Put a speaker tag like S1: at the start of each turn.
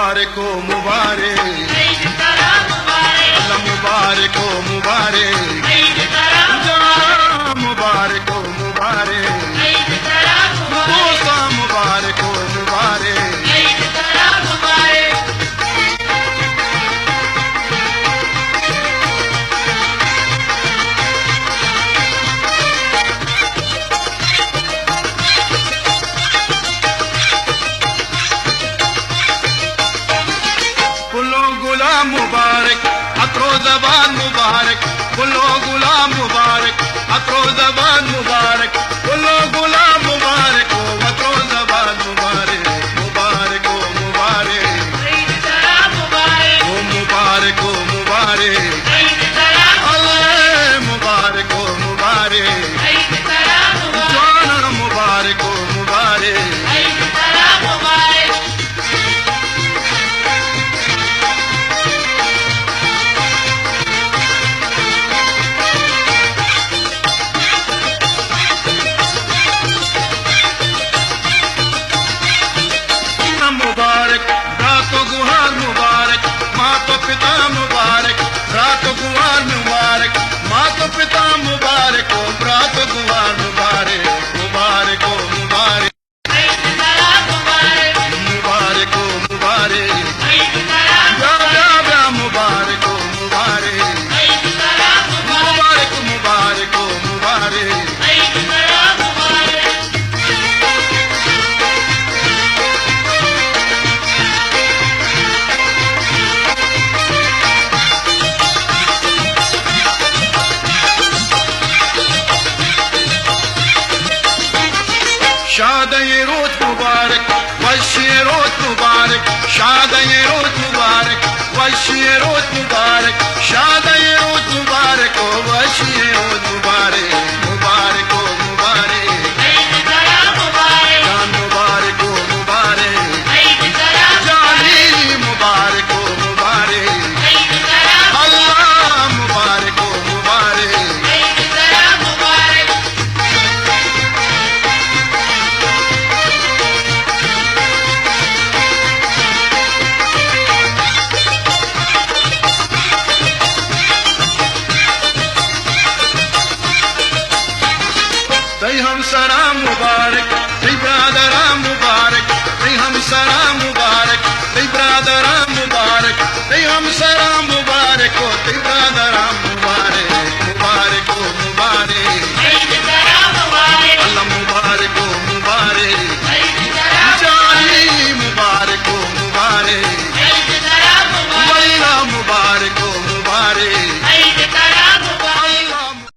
S1: मुबारक हो मुबारक, अल्लाह मुबारक हो मुबारक, मुबारक हो मुबारक, मूसा मुबारक हो मुबारक। गुलो गुलाम मुबारक, अत्रो ज़बान मुबारक, गुलो गुलाम मुबारक, अत्रो ज़बान मुबारक, गुलो गुलाम मुबारक हो अत्रो ज़बान मुबारक, मुबारक हो मुबारक, हो मुबारक हो मुबारक, अल्लाह मुबारक हो मुबारक, जाना मुबारक हो मुबारक। मुबारक रातो गुहार मुबारक, माँ तो पिता मुबारक, रातो गुहार मुबारक, माँ तो पिता मुबारक हो, रातो गुहार मुबारक, मुबारक हो मुबारक, मुबारक हो मुबारक, या मुबारक हो मुबारक, मुबारक मुबारक हो मुबारक। शाद-ए रोज़ मुबारक, वश-ए रोज़ मुबारक, शाद-ए रोज़ मुबारक, वश-ए रोज़ मुबारक, शाद-ए रोज़ मुबारक हो, वश-ए रोज़ मुबारक, मुबारक हो मुबारक, जान मुबारक हो मुबारक, जानी मुबारक हो मुबारक, अल्लाह मुबारक हो मुबारक। दई हम सलाम मुबारक, दई ब्रादरा मुबारक, दई हम सलाम मुबारक, दई ब्रादरा मुबारक, दई हम सलाम मुबारक हो, दई